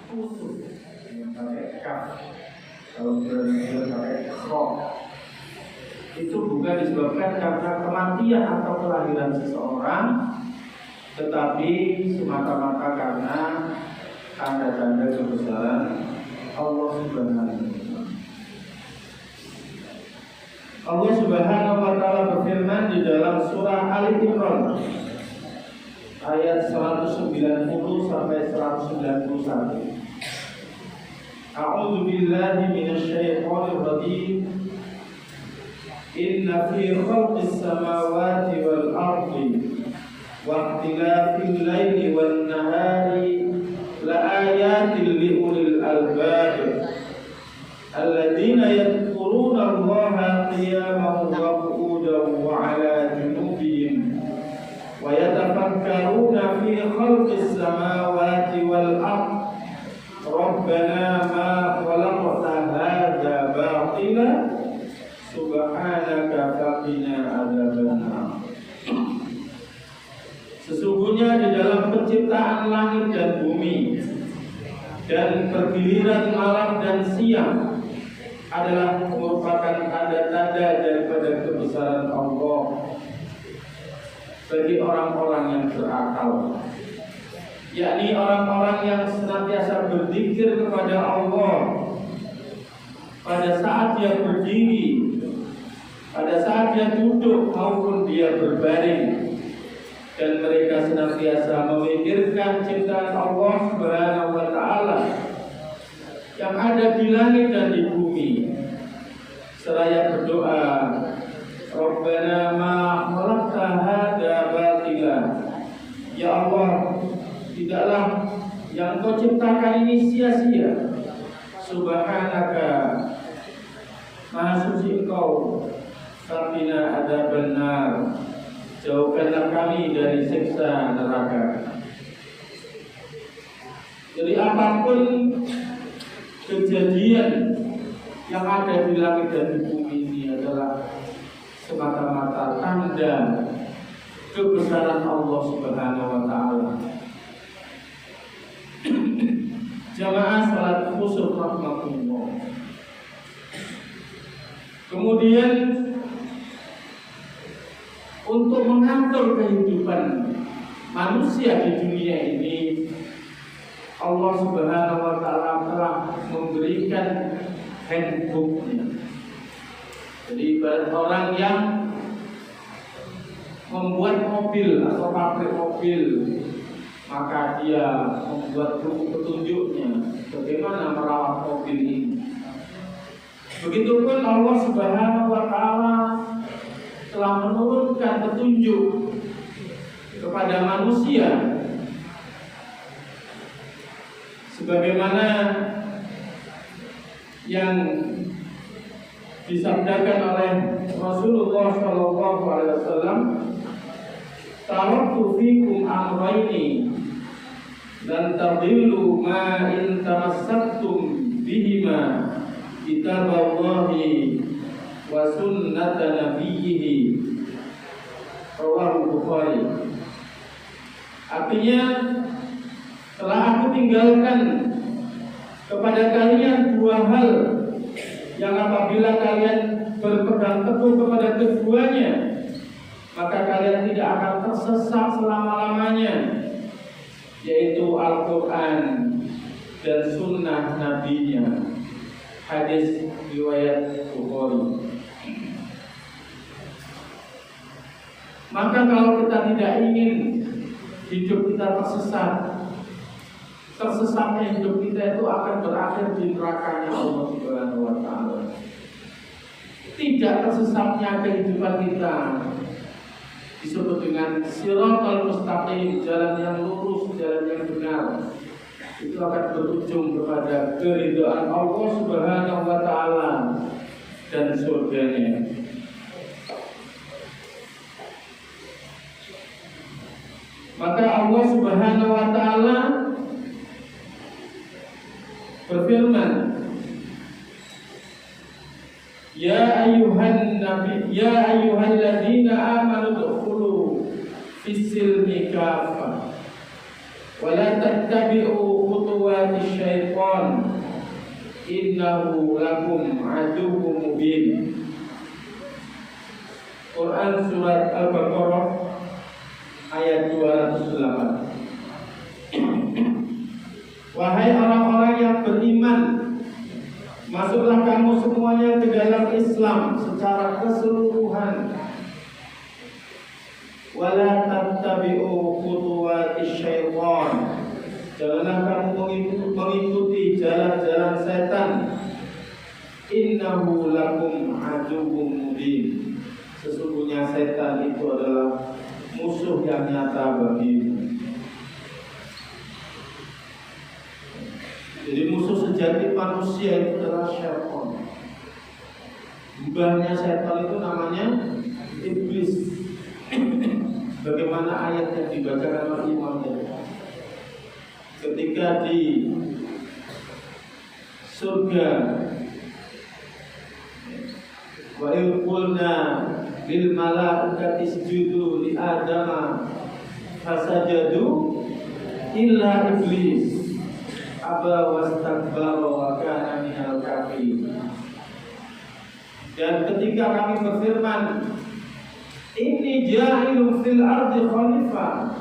khusus yang pakai kaf, kalau benar pakai kho, itu bukan disebabkan karena kematian atau kelahiran seseorang, tetapi semata-mata karena tanda-tanda kebesaran Allah Subhanahu wa Ta'ala. Allah Subhanahu wa Ta'ala berfirman di dalam surah Ali Imran ayat 190 sampai 191. A'udzu billahi minasyaitonir rajim. Inna fi khalqis samawati wal ardi wa ikhtilafil laili wan nahari laayatin liulil albab alladzina yadhkuruna Allaha qiyaman wa qu'udan wa 'ala junubihim wa yatafakkaruna fi khalqis samawati wal ardi Rabbana ma khalaqta hadza batila subhanaka faqina adzabannar. Sesungguhnya di dalam penciptaan langit dan bumi dan pergiliran malam dan siang adalah merupakan tanda-tanda daripada kebesaran Allah bagi orang-orang yang berakal, yakni orang-orang yang senantiasa berzikir kepada Allah pada saat dia berdiri, pada saat dia duduk maupun dia berbaring, dan mereka senantiasa memikirkan ciptaan Allah Subhanahu wa Ta'ala yang ada di langit dan di bumi, seraya berdoa, Rabbana ma khalaqta hadza batila. Ya Allah, tidaklah yang Kau ciptakan ini sia-sia. Subhanaka, Maha suci Engkau. Faqina adzabannar, jauhkanlah kami dari siksa neraka. Jadi apapun kejadian yang ada di langit dan di bumi ini adalah semata-mata tanda kebesaran Allah Subhanahu wa Ta'ala. Jamaah salat khusyuk rahmatullah. Kemudian untuk mengatur kehidupan manusia di dunia ini, Allah Subhanahu wa Ta'ala telah memberikan handbooknya. Jadi ibarat orang yang membuat mobil atau pabrik mobil, maka dia membuat buku petunjuknya bagaimana merawat mobil ini. Begitupun Allah Subhanahu wa Ta'ala telah menurunkan petunjuk kepada manusia sebagaimana yang disabdakan oleh Rasulullah SAW, taraktu fikum amrayni lan tadillu ma in tamassaktum bihima kitaballahi wa sunnata nabiyhi. Rawahu Bukhari. Artinya, telah aku tinggalkan kepada kalian dua hal yang apabila kalian berpegang teguh kepada keduanya, maka kalian tidak akan tersesat selama-lamanya, yaitu Al-Quran dan Sunnah Nabi-Nya. Hadis riwayat Bukhari. Maka kalau kita tidak ingin hidup kita tersesatnya hidup kita itu akan berakhir di nerakanya Allah Subhanahu wa Ta'ala. Tidak tersesatnya kehidupan kita disebut dengan siratal mustaqim, jalan yang lurus, jalan yang benar. Itu akan berujung kepada keridhaan Allah Subhanahu wa Ta'ala dan surganya. Maka Allah Subhanahu wa Ta'ala berfirman, Ya ayyuhan nabi, ya ayyuhalladzina amanu dukhulu fis silmi kafah wa la tattabi'u khutuwat khutuwati syaitan innahu lakum aduwwum mubin. Quran surat Al-Baqarah ayat 208. Wahai orang-orang yang beriman, masuklah kamu semuanya ke dalam Islam secara keseluruhan. Wala tattabi'u khutuwati syaitan. Janganlah kamu mengikuti jalan-jalan setan. Innahu lakum aduwwum mubin. Sesungguhnya setan itu adalah musuh yang nyata bagimu. Jadi musuh sejati manusia itu adalah syaitan. Mbahnya setan itu namanya iblis. Bagaimana ayat yang dibacakan oleh Imam ketika di surga, wa qulna lil malaikati isjudu li adama fasajadu illa iblis aba wastakbara wa kana minal kafirin. Dan ketika kami berfirman, inni ja'ilun fil ardi khalifah,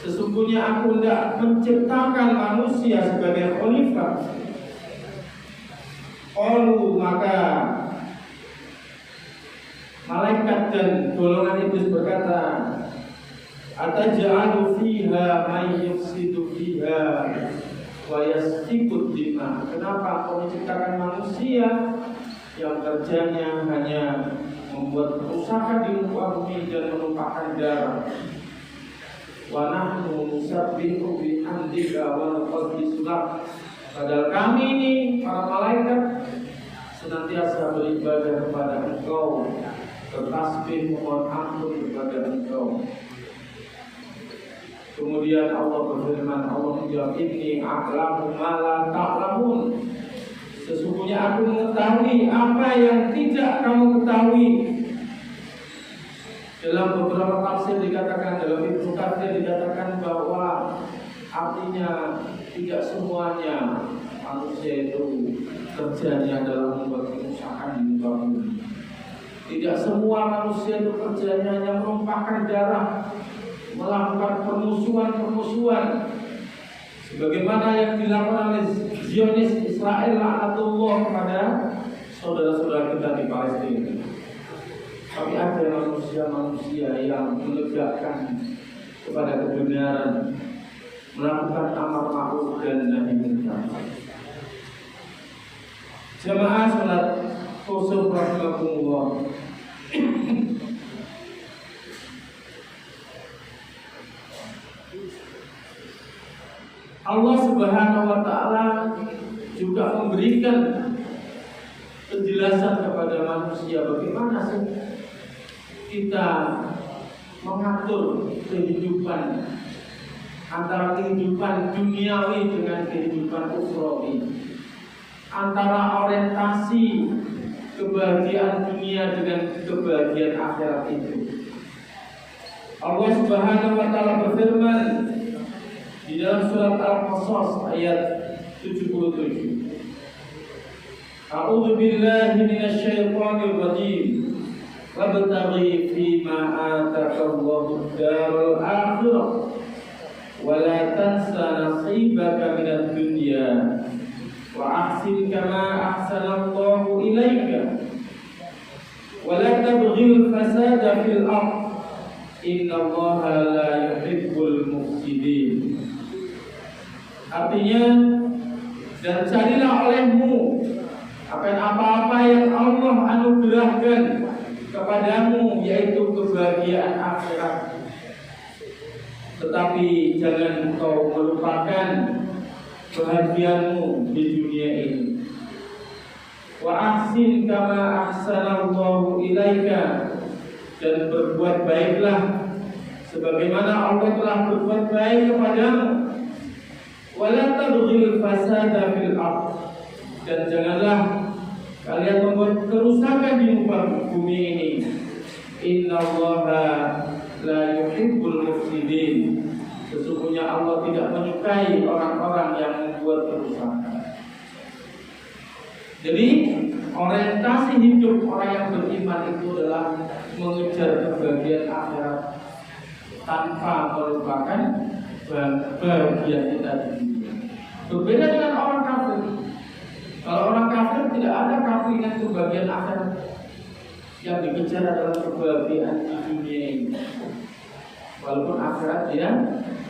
sesungguhnya aku hendak menciptakan manusia sebagai khalifah. Qalu, maka malaikat dan golongan iblis berkata, ataj'alu fiha may yufsidu fiha wa yasfiku dima. Kenapa kau menciptakan manusia yang kerjanya hanya membuat kerusakan di muka bumi dan menumpahkan darah? Wa nahnu nusabbihu bihamdika wa nuqaddisu lak. Padahal kami ini para malaikat senantiasa beribadah kepada Engkau, bertasbih memohon ampun kepada Engkau. Kemudian Allah berfirman, Allah menjawab, inni a'lamu ma la ta'lamun. Sesungguhnya aku mengetahui apa yang tidak kamu ketahui. Dalam beberapa tafsir dikatakan, dalam Ibnu Katsir dikatakan bahwa artinya tidak semuanya manusia itu kerjanya adalah membuat kerusakan di muka bumi. Tidak semua manusia itu kerjanya hanya menumpahkan darah, melakukan permusuhan-permusuhan sebagaimana yang dilakukan oleh Zionis Israel laknatullah kepada saudara-saudara kita di Palestina. Tapi ada manusia-manusia yang menegakkan kepada kebenaran, melakukan amar ma'ruf dan nahi munkar. Jamaah salat khusuf rahimakumullah. Allah Subhanahu wa taala juga memberikan penjelasan kepada manusia bagaimana sih kita mengatur kehidupan antara kehidupan duniawi dengan kehidupan ukhrawi, antara orientasi kebahagiaan dunia dengan kebahagiaan akhirat itu. Allah Subhanahu wa taala berfirman di dalam surat Al-Qasas ayat 77. A'udzu billahi minasyaitonir rajim. Wabtaghi fima ataqallahu ad-daral akhirah wa la tansa nasibaka minad dunya wa ahsin kama ahsanallahu ilaika wa la tabghil fasada fil ardh innallaha la yuhibbul mufsidin. Artinya, dan carilah olehmu akan apa-apa yang Allah anugerahkan kepadamu, yaitu kebahagiaan akhirat. Tetapi jangan engkau melupakan kebahagiaanmu di dunia ini. Wa ahsin kama ahsanallahu ilaika, dan berbuat baiklah sebagaimana Allah telah berbuat baik kepadamu. Wala tabghil fasada fil ardh, dan janganlah kalian membuat kerusakan di muka bumi ini. Innallaha la yuhibbul mufsidin. Sesungguhnya Sesungguhnya Allah tidak menyukai orang-orang yang membuat kerusakan. Jadi orientasi hidup orang yang beriman itu adalah mengejar kebahagiaan akhirat tanpa melupakan bahagia kita di dunia. Berbeda dengan orang kafir. Kalau orang kafir tidak ada keinginan kebahagiaan akhirat. Yang dikejar adalah kebahagiaan di dunia ini. Walaupun akhirat dia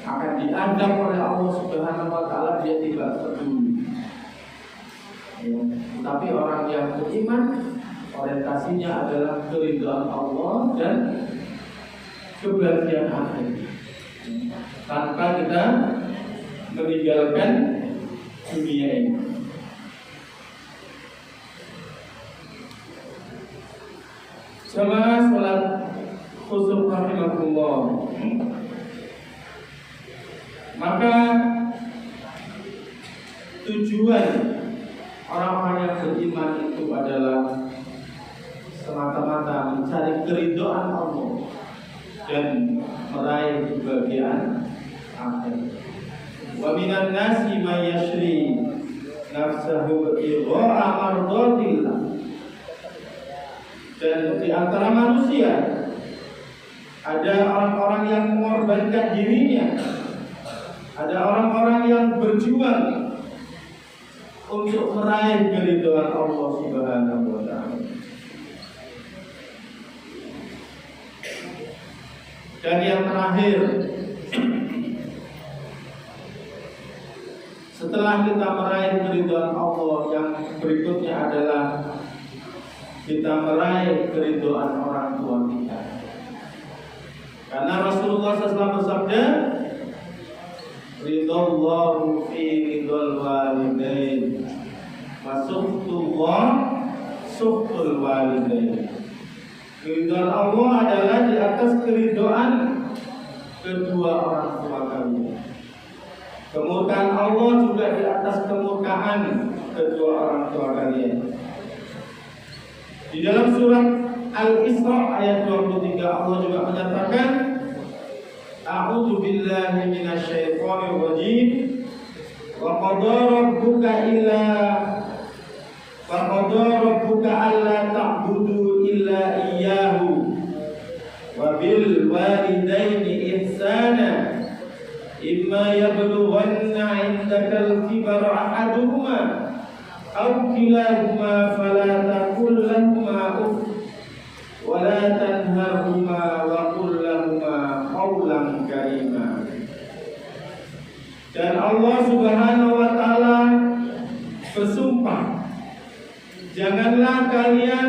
akan diadab oleh Allah Subhanahu wa taala, dia tidak peduli. Tapi orang yang beriman orientasinya adalah keridhaan Allah dan kebahagiaan akhirat. Tanpa kita meninggalkan dunia ini. Jamaah salat khusyuk rahimakumullah. Maka tujuan orang-orang yang beriman itu adalah semata-mata mencari keridhaan Allah dan meraih kebahagiaan akhir. Wa minan nasi may yashri nafsahu ibtigha'a mardatillah. Dan di antara manusia ada orang-orang yang mengorbankan dirinya, ada orang-orang yang berjuang untuk meraih keridhaan Allah Subhanahu wa taala. Dan yang terakhir, setelah kita meraih keridhaan Allah, yang berikutnya adalah kita meraih keridhaan orang tua kita. Karena Rasulullah SAW bersabda, ridallahu fi ridal walidain wa suhtullah suhtul walidain. Keridhaan Allah adalah di atas keridhaan kedua orang tua kalian. Kemurkaan Allah juga di atas kemurkaan kedua orang tua kalian. Di dalam surat Al-Isra ayat 23 Allah juga menyatakan, A'udzu billahi minasyaitonir rajim. Wa qadara rabbuka alla ta'budu illa iyyahu wa bil walidaini ihsana imma yablughanna 'indakal kibara ahaduhuma aw kilahuma fala taqul lahumā uff wa la tanharhumā wa qul lahumā qawlan karīmā. Dan Allah Subhanahu wa taala bersumpah, janganlah kalian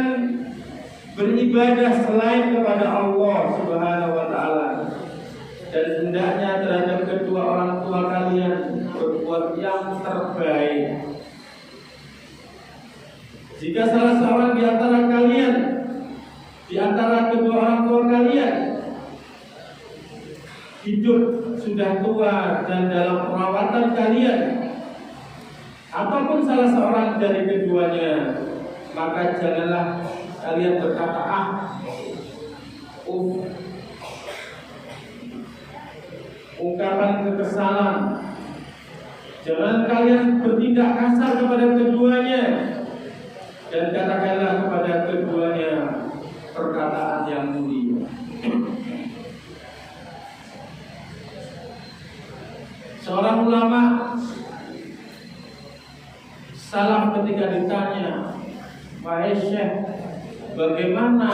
beribadah selain kepada Allah Subhanahu wa taala, dan hendaknya terhadap kedua orang tua kalian berbuat yang terbaik. Jika salah seorang di antara kalian, di antara kedua orang tua kalian hidup sudah tua dan dalam perawatan kalian, ataupun salah seorang dari keduanya, maka janganlah kalian berkata ungkapan kekesalan. Jangan kalian bertindak kasar kepada keduanya, dan katakanlah kepada keduanya perkataan yang mulia. Seorang ulama salaf ketika ditanya, "Wahai Syekh, bagaimana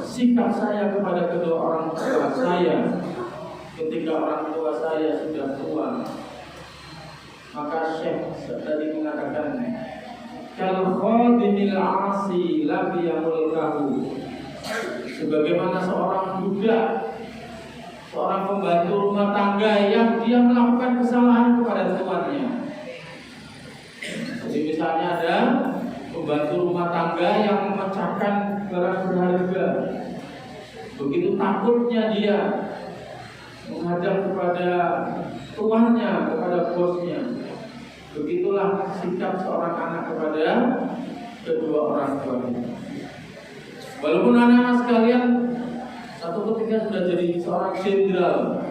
sikap saya kepada kedua orang tua saya ketika orang tua saya sudah tua?" Maka Syekh tadi mengatakan, "Kal khadimil 'asi lam yamulkahu." Sebagaimana seorang budak, seorang pembantu rumah tangga yang dia melakukan kesalahan kepada tuannya. Jadi misalnya ada pembantu rumah tangga yang memecahkan barang berharga. Begitu takutnya dia menghadap kepada tuannya, kepada bosnya. Begitulah sikap seorang anak kepada kedua orang tuanya. Walaupun anak-anak sekalian satu ketika sudah jadi seorang jenderal,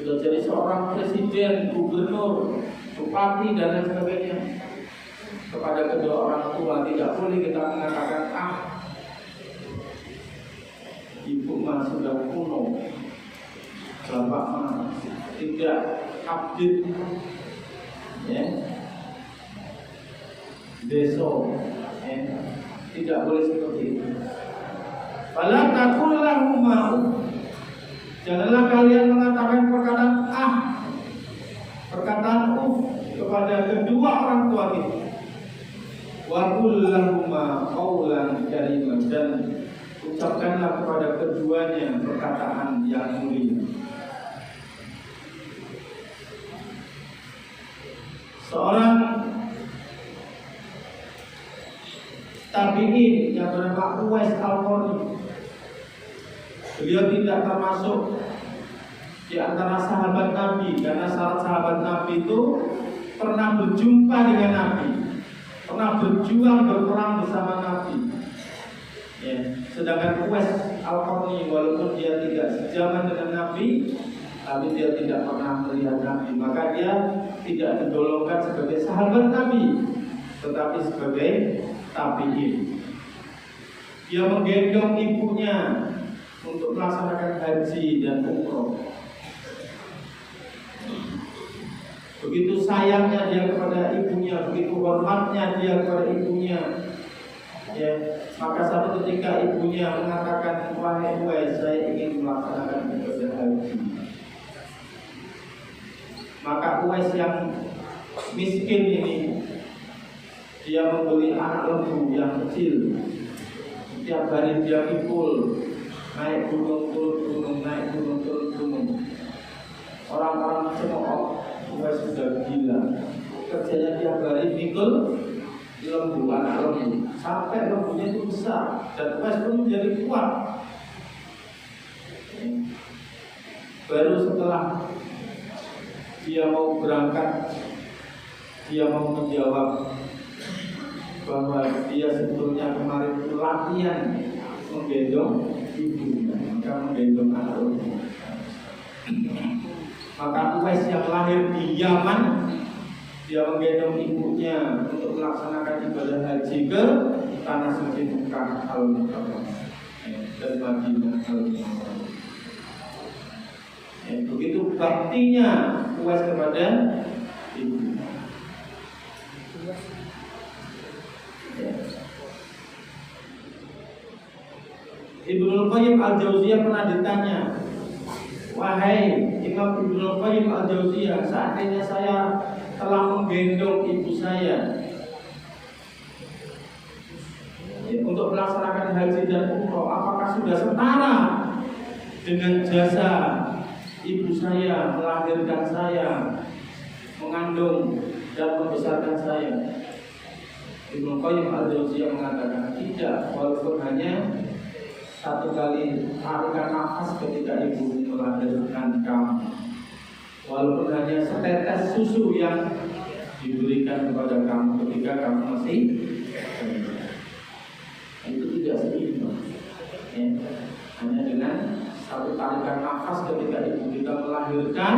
sudah jadi seorang presiden, gubernur, bupati dan lain sebagainya. Kepada kedua orang tua tidak boleh kita mengatakan ibu mah sudah kuno, bapak mah tidak update, ya, besok, tidak boleh seperti itu. Fala taqul lahumā, janganlah kalian mengatakan perkataan kepada kedua orang tua kita. Wa qul lahumā qawlan karīman, dan ucapkanlah kepada keduanya perkataan yang mulia. Seorang tabi'in yang bernama Uwais Al-Qarni, beliau tidak termasuk di antara sahabat Nabi, karena syarat sahabat Nabi itu pernah berjumpa dengan Nabi, pernah berjuang berperang bersama Nabi. Ya. Sedangkan Uwais Al-Qarni walaupun dia tidak sejaman dengan Nabi, tapi dia tidak pernah melihat Nabi, maka dia tidak digolongkan sebagai sahabat Nabi, tetapi sebagai tabi'in. Dia menggendong ibunya untuk melaksanakan haji dan umroh. Begitu sayangnya dia kepada ibunya, begitu hormatnya dia kepada ibunya. Ya, maka satu ketika ibunya mengatakan, wahai Uwais, saya ingin melaksanakan ibadah haji. Maka Uwais yang miskin ini, dia membeli anak lembu yang kecil. Setiap hari dia pikul, naik gunung turun gunung, naik gunung turun gunung. Orang-orang cemooh, Uwais sudah gila. Kerjanya tiap hari pikul lembu, anak lembu, sampai lembunya itu besar dan Uwais pun menjadi kuat. Baru setelah dia mau berangkat, dia mau menjawab bahwa dia sebetulnya kemarin itu latihan menggendong ibunya, maka menggendong anak lembu. Maka Uwais yang lahir di Yaman, dia menggendong ibunya untuk melaksanakan ibadah haji ke tanah suci Mekah Al-Mukarramah dan Madinah Al-Munawwarah. Begitu baktinya Uwais kepada ibu. Ibnu Qayyim Al-Jauziyah pernah ditanya, wahai Imam Ibnu Qayyim Al-Jauziyah, seandainya saya telah menggendong ibu saya untuk melaksanakan haji dan umroh, apakah sudah setara dengan jasa ibu saya melahirkan saya, mengandung dan membesarkan saya? Ibnu Qayyim Al-Jauziyah mengatakan tidak, walaupun hanya satu kali tarikan nafas ketika ibu melahirkan kamu, walaupun hanya setetes susu yang diberikan kepada kamu ketika kamu masih itu tidak seimbang. Hanya dengan satu tarikan nafas ketika ibu kita melahirkan,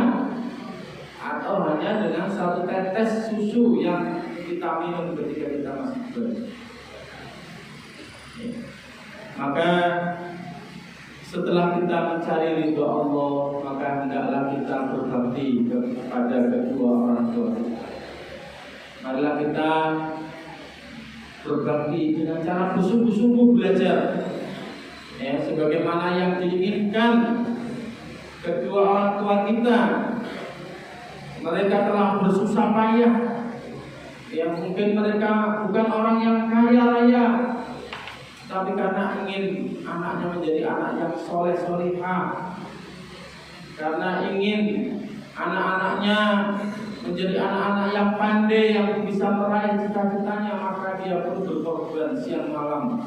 atau hanya dengan satu tetes susu yang kita minum ketika kita masih bayi. Maka setelah kita mencari ridho Allah, maka hendaklah kita berbakti kepada kedua orang tua. Marilah kita berbakti dengan cara bersungguh-sungguh belajar, ya, sebagaimana yang diinginkan kedua orang tua kita. Mereka telah bersusah payah, yang mungkin mereka bukan orang yang kaya raya, tapi karena ingin anaknya menjadi anak yang soleh solihah, karena ingin anak-anaknya menjadi anak-anak yang pandai, yang bisa meraih cita-citanya, maka dia pun berkorban siang malam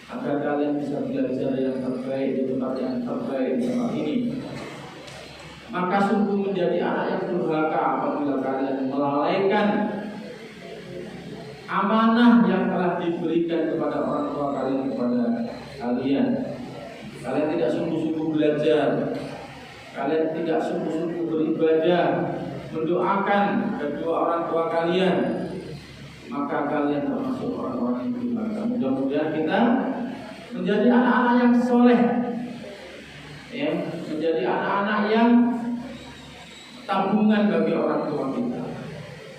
agar kalian bisa belajar yang terbaik di tempat yang terbaik di tempat ini. Maka sungguh menjadi anak yang durhaka apabila kalian melalaikan amanah yang telah diberikan kepada orang tua kalian kepada kalian. Kalian tidak sungguh-sungguh belajar, kalian tidak sungguh-sungguh beribadah, mendoakan kedua orang tua kalian, maka kalian termasuk orang-orang yang durhaka. Mudah-mudahan kita menjadi anak-anak yang soleh, ya, menjadi anak-anak yang tabungan bagi orang tua kita.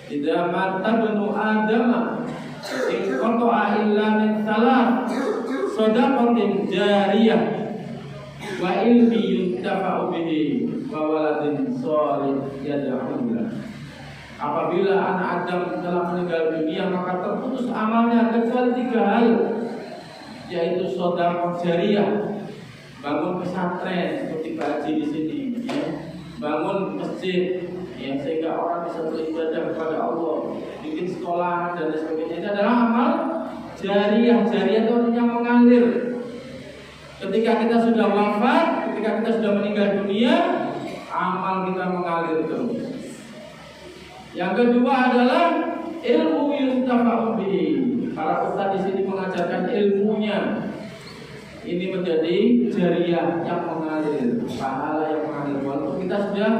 Idza mata banu Adam in qata'a illa min salat shadaqatin jariyah wa ilmi yuntafa'u bihi wa waladin shalih yad'u lahu. Apabila anak Adam telah meninggal dunia, maka terputus amalnya kecuali 3 hal, yaitu sedekah jariyah, bangun pesantren seperti Pak Haji di sini, ya, bangun masjid, ya, sehingga orang bisa beribadah kepada Allah, bikin sekolah dan sebagainya. Itu adalah amal jariyah. Jariyah itu artinya mengalir. Ketika kita sudah wafat, ketika kita sudah meninggal dunia, amal kita mengalir terus. Yang kedua adalah ilmu yuntafa'u bihi. Para ustaz di sini mengajarkan ilmunya. Ini menjadi jariyah yang mengalir, pahala yang mengalir. Walaupun kita sudah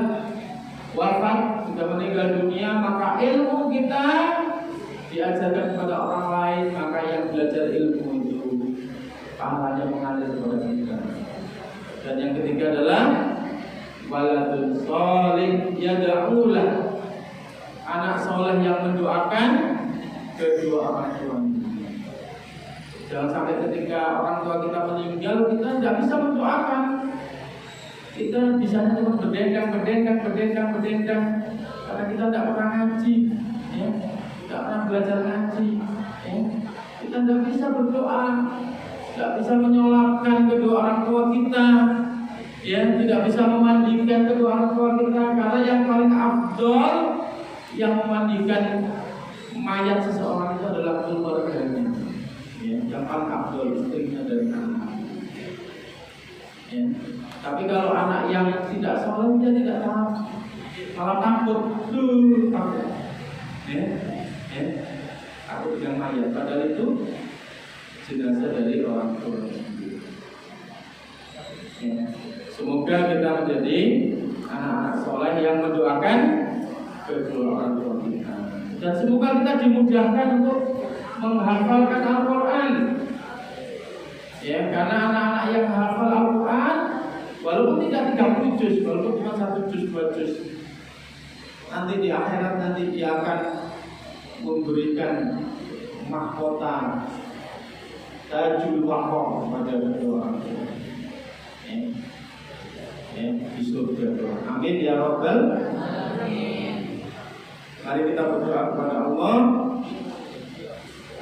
wafat, sudah meninggal dunia, maka ilmu kita diajarkan kepada orang lain, maka yang belajar ilmu itu pahalanya mengalir kepada kita. Dan yang ketiga adalah waladun shalih yad'u lahu, anak soleh yang mendoakan kedua orang tuanya. Jangan sampai ketika orang tua kita meninggal, kita tidak bisa mendoakan. Kita bisa cuma berdendang karena kita tidak pernah ngaji, ya, tidak pernah belajar ngaji, ya. Kita tidak bisa berdoa, tidak bisa menyolatkan kedua orang tua kita, ya, tidak bisa memandikan kedua orang tua kita, karena yang paling afdol yang memandikan mayat seseorang itu adalah keluarganya, ya, yang paling afdol, istrinya dan anak, ya. Tapi kalau anak yang tidak soleh, dia tidak tahu, malah takut, takut, ya, takut dengan mayat. Padahal itu jenazah dari orang tua sendiri. Ya. Semoga kita menjadi anak-anak soleh yang mendoakan kedua orang tua kita. Dan semoga kita dimudahkan untuk menghafalkan Al-Quran. Ya, karena anak-anak yang hafal Al-Quran, walaupun tidak 30 juz, walaupun cuma 1 juz, 2 juz, nanti di akhirat nanti dia akan memberikan mahkota tajul waqaf pada kedua orang tua. Di surga. Amin ya rabbal alamin. Mari kita berdoa kepada Allah.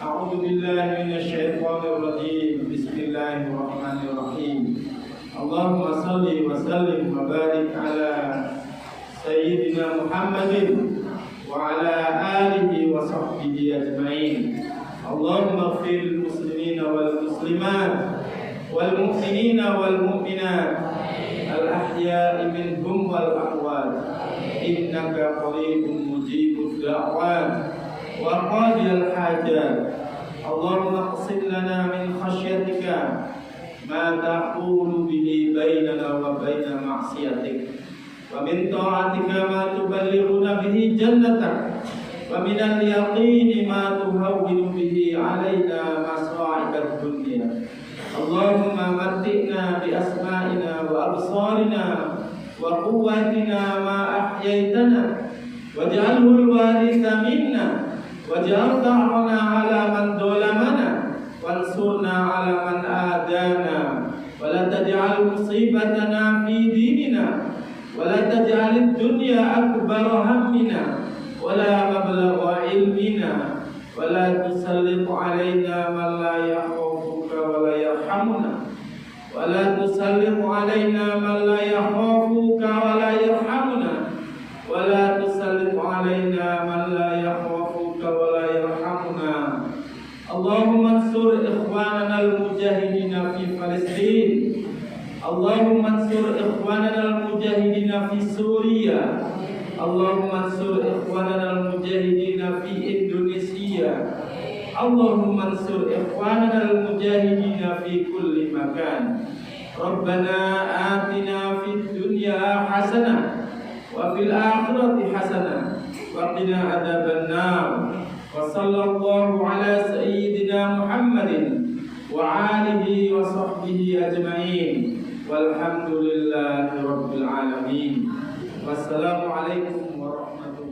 A'udzu billahi minasyaitonir rajim. Bismillahirrahmanirrahim. Allahumma shalli wa sallim wa barik ala sayyidina Muhammadin wa ala alihi wa sahbihi ajma'in. Allahumma ighfir muslimina wal muslimat wal mu'minina wal mu'minat al-ahya'i minhum wal amwat, innaka qaribun mujibud da'wat wa qadiyal hajat. Allahumma qsim lana min khasyatika ma ta'ulu bihi bainana wa baina ma'siyatik, wa min ta'atika ma tuballighuna bihi jannatak, wa min al-yaqini ma tuhawwinu bihi alaina masa'ibad dunya. Allahumma matti'na bi asma'ina wa absarina wa quwwatina ma ahyaitana waj'alhu al-waritha minna waj'al ta'ana 'ala man dhalamana wansurna 'ala man adana wa la taj'al musibatana fi dinina wa la taj'al ad-dunya akbar hammina wa la mablagha ilmina wa la tusallit 'alaina man la yakhafuka wa la yarhamuna wa la tusallit 'alaina man la yakhafuka wa la yarhamuna wa la tusallit 'alaina man la yakhafuka wa la yarhamuna. Allahumma ansur ikhwanana al-mujahidina fi Palestin. Allahumma ansur ikhwanana al-mujahidina fi Suriah. Allahumma ansur ikhwanana al-mujahidina fi Indonesia. Allahumma ansur ikhwanana al-mujahidina fi kulli makan. Rabbana atina fid dunya hasanah wa fil akhirati hasanah wa qina adzabannar. Wa sallallahu ala sayyidina Muhammadin wa alihi wa sahbihi ajma'in. Walhamdulillahi rabbil alamin. Wassalamualaikum warahmatullahi wabarakatuh.